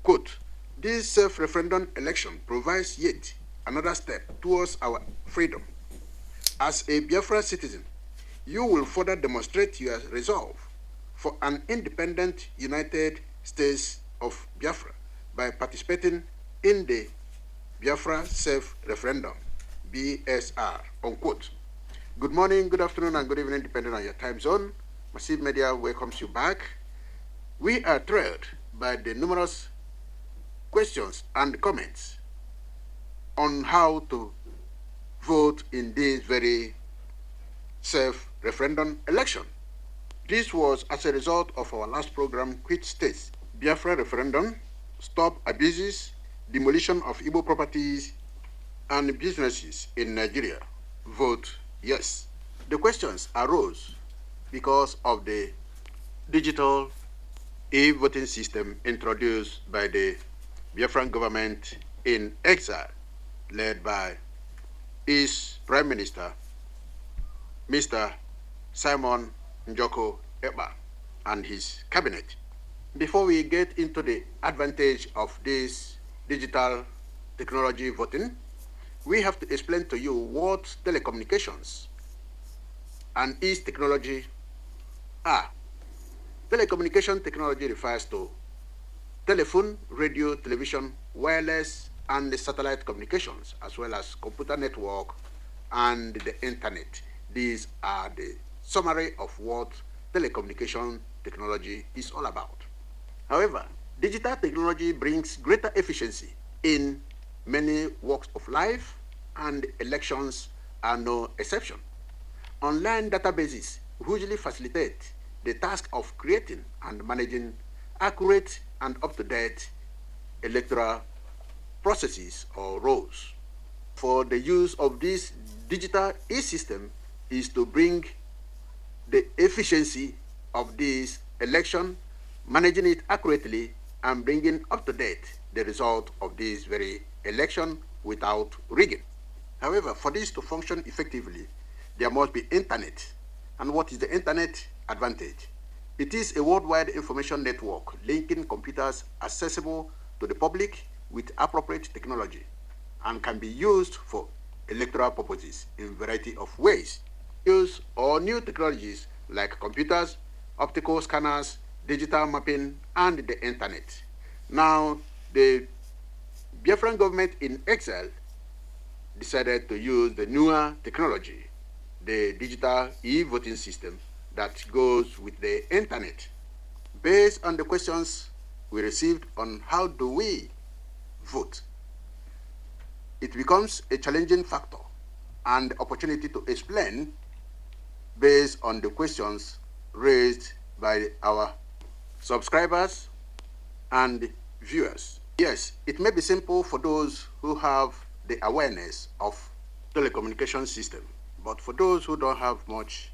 Quote, this self-referendum election provides yet another step towards our freedom. As a Biafra citizen, you will further demonstrate your resolve for an independent United States of Biafra by participating in the Biafra self-referendum, BSR, unquote. Good morning, good afternoon, and good evening, depending on your time zone. Mcmedia welcomes you back. We are thrilled by the numerous questions and comments on how to vote in this very self-referendum election. This was as a result of our last program, Quit States, Biafra referendum, Stop Abuses, Demolition of Igbo Properties and Businesses in Nigeria. Vote yes. The questions arose because of the digital e-voting system introduced by the Biafran government in exile, led by its Prime Minister, Mr. Simon Njoko Ekpa, and his cabinet. Before we get into the advantage of this digital technology voting, we have to explain to you what telecommunications and its technology are. Telecommunication technology refers to telephone, radio, television, wireless, and the satellite communications, as well as computer network and the internet. These are the summary of what telecommunication technology is all about. However, digital technology brings greater efficiency in many walks of life, and elections are no exception. Online databases hugely facilitate the task of creating and managing accurate and up-to-date electoral processes or roles. For the use of this digital e-system is to bring the efficiency of this election, managing it accurately, and bringing up-to-date the result of this very election without rigging. However, for this to function effectively, there must be internet. And what is the internet advantage? It is a worldwide information network linking computers accessible to the public with appropriate technology and can be used for electoral purposes in a variety of ways. Use all new technologies like computers, optical scanners, digital mapping, and the internet. Now, the Biafran government in exile decided to use the newer technology, the digital e-voting system that goes with the internet. Based on the questions we received on how do we vote, it becomes a challenging factor and opportunity to explain based on the questions raised by our subscribers and viewers. Yes, it may be simple for those who have the awareness of telecommunication system, but for those who don't have much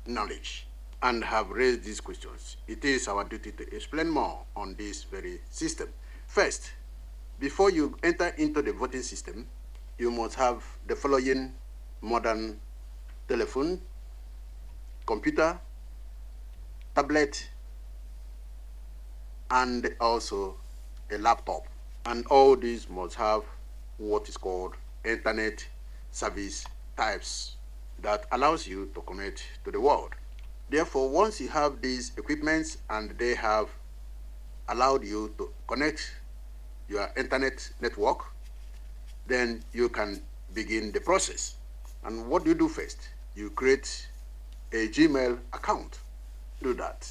knowledge and have raised these questions, it is our duty to explain more on this very system. First, before you enter into the voting system, you must have the following modern telephone, computer, tablet, and also a laptop. And all these must have what is called internet service types that allows you to connect to the world. Therefore, once you have these equipments and they have allowed you to connect your internet network, then you can begin the process. And what do you do first? You create a Gmail account. Do that.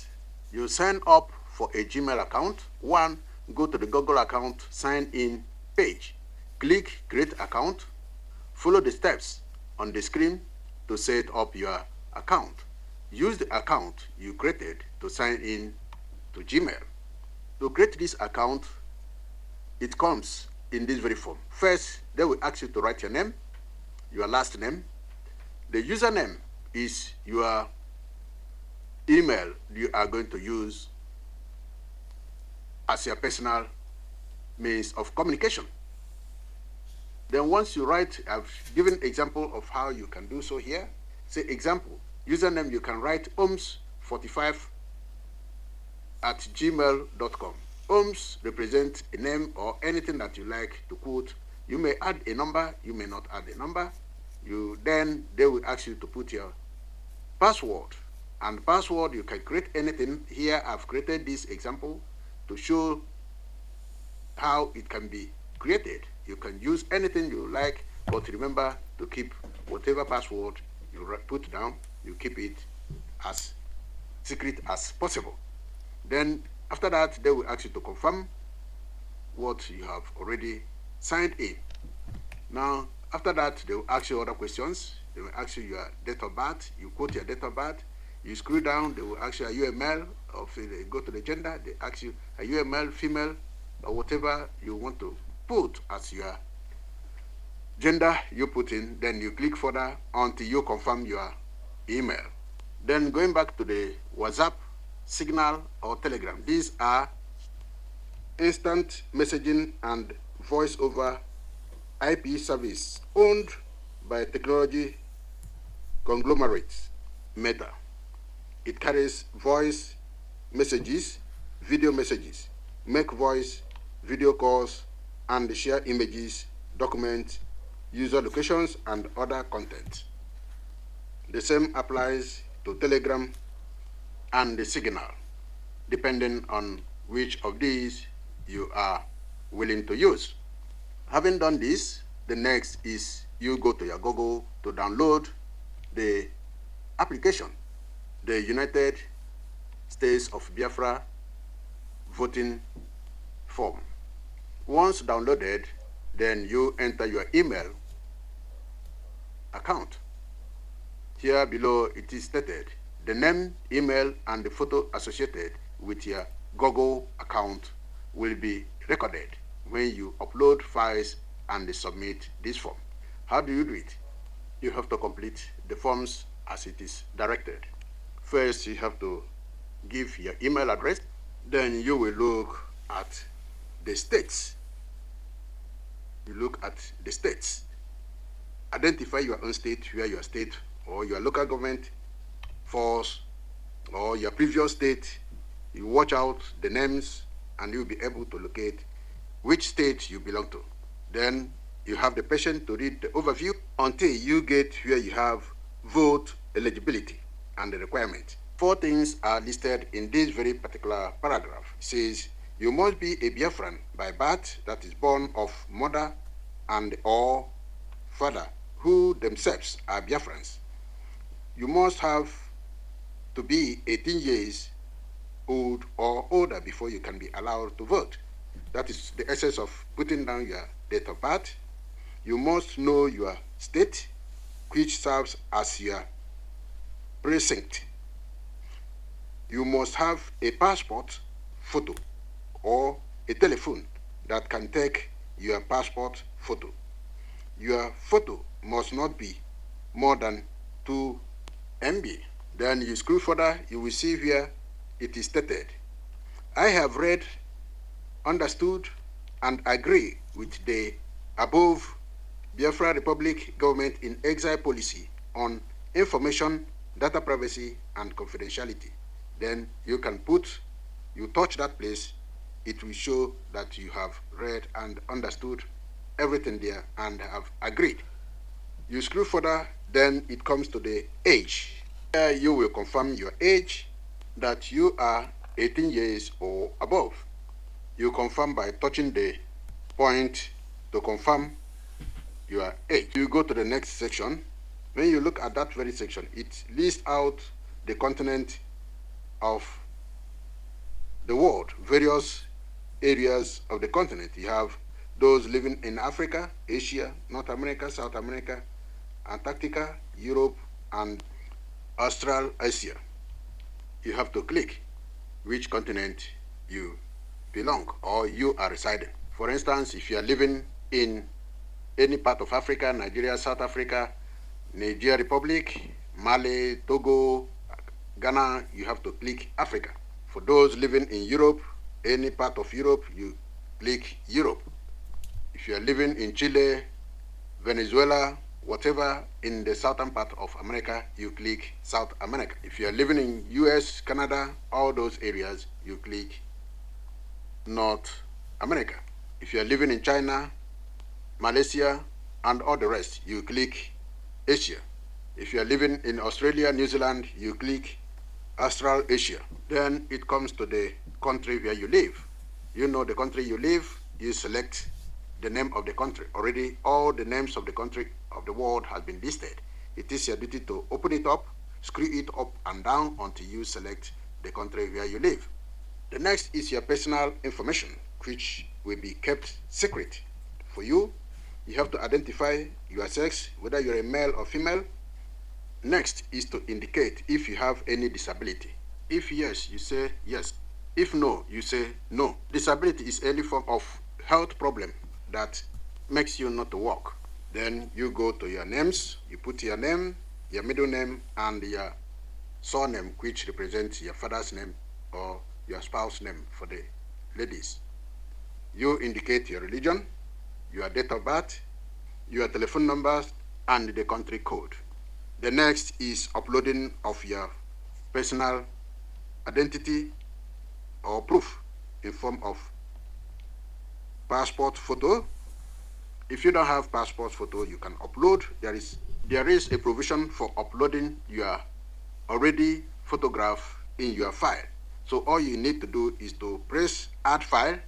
You sign up for a Gmail account. One, go to the Google account sign in page. Click create account. Follow the steps on the screen to set up your account. Use the account you created to sign in to Gmail. To create this account, it comes in this very form. First, they will ask you to write your name, your last name. The username is your email you are going to use as your personal means of communication. Then once you write, I've given example of how you can do so here. Say example, username, you can write ohms45 at gmail.com. ohms represent a name or anything that you like to quote. You may add a number, you may not add a number. Then they will ask you to put your password. And password, you can create anything. Here I've created this example to show how it can be created. You can use anything you like, but remember to keep whatever password you put down, you keep it as secret as possible. Then after that, they will ask you to confirm what you have already signed in. Now, after that, they will ask you other questions. They will ask you your date of birth. You quote your date of birth. You scroll down, they will ask you, are you a male? Or if they go to the gender, they ask you, are you a male, female, or whatever you want to put as your gender you put in. Then you click further until you confirm your email. Then going back to the WhatsApp, Signal, or Telegram. These are instant messaging and voice over IP service owned by technology conglomerate Meta. It carries voice messages, video messages, make voice, video calls, and share images, documents, user locations, and other content. The same applies to Telegram and the Signal, depending on which of these you are willing to use. Having done this, the next is you go to your Google to download the application, the United States of Biafra voting form. Once downloaded, then you enter your email account. Here below it is stated, the name, email, and the photo associated with your Google account will be recorded when you upload files and submit this form. How do you do it? You have to complete the forms as it is directed. First, you have to give your email address. Then you will look at the states. You look at the states. Identify your own state, where your state or your local government falls, or your previous state. You watch out the names and you'll be able to locate which state you belong to. Then you have the patience to read the overview until you get where you have vote eligibility and the requirement. 4 things are listed in this very particular paragraph. It says, you must be a Biafran by birth, that is born of mother and or father who themselves are Biafrans. You must have to be 18 years old or older before you can be allowed to vote. That is the essence of putting down your date of birth. You must know your state, which serves as your precinct. You must have a passport photo or a telephone that can take your passport photo. Your photo must not be more than 2 MB. Then you scroll further, you will see where it is stated, I have read, understood, and agree with the above Biafra Republic Government in Exile policy on information, data privacy, and confidentiality. Then you can you touch that place, it will show that you have read and understood everything there and have agreed. You scroll further, then it comes to the age. Here you will confirm your age, that you are 18 years or above. You confirm by touching the point to confirm your age. You go to the next section. When you look at that very section, it lists out the continent of the world, various areas of the continent. You have those living in Africa, Asia, North America, South America, Antarctica, Europe, and Australasia. You have to click which continent you belong or you are residing. For instance, if you are living in any part of Africa, Nigeria, South Africa, Niger Republic, Mali, Togo, Ghana, you have to click Africa. For those living in Europe, any part of Europe, you click Europe. If you are living in Chile, Venezuela, whatever in the southern part of America, you click South America. If you are living in US, Canada, all those areas, you click North America. If you are living in China, Malaysia, and all the rest, you click Asia. If you are living in Australia, New Zealand, you click Australasia. Then it comes to the country where you live. You know the country you live, you select the name of the country. Already all the names of the country of the world has been listed. It is your duty to open it up, screw it up and down until you select the country where you live. The next is your personal information, which will be kept secret. For you, you have to identify your sex, whether you're a male or female. Next is to indicate if you have any disability. If yes, you say yes. If no, you say no. Disability is any form of health problem that makes you not to walk. Then you go to your names, you put your name, your middle name, and your surname, which represents your father's name or your spouse's name for the ladies. You indicate your religion, your date of birth, your telephone numbers, and the country code. The next is uploading of your personal identity or proof in form of passport photo. If you don't have passport photo, you can upload. There is a provision for uploading your already photograph in your file. So all you need to do is to press add file.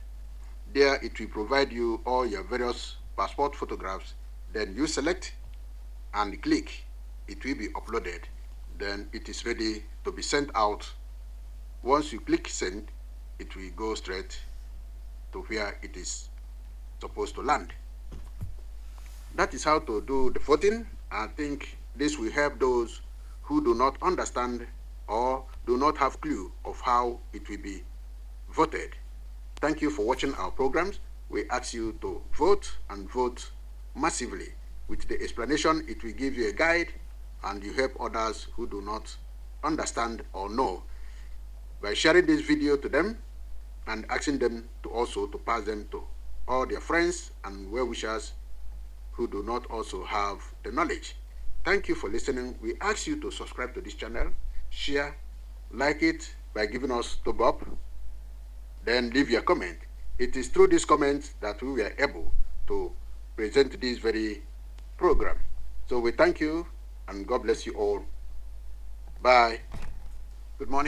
There it will provide you all your various passport photographs. Then you select and click. It will be uploaded. Then it is ready to be sent out. Once you click send, it will go straight to where it is supposed to land. That is how to do the voting. I think this will help those who do not understand or do not have clue of how it will be voted. Thank you for watching our programs. We ask you to vote and vote massively. With the explanation, it will give you a guide and you help others who do not understand or know by sharing this video to them and asking them to also to pass them to all their friends and well-wishers who do not also have the knowledge. Thank you for listening. We ask you to subscribe to this channel, share, like it by giving us thumbs up, then leave your comment. It is through these comments that we were able to present this very program. So we thank you and God bless you all. Bye. Good morning.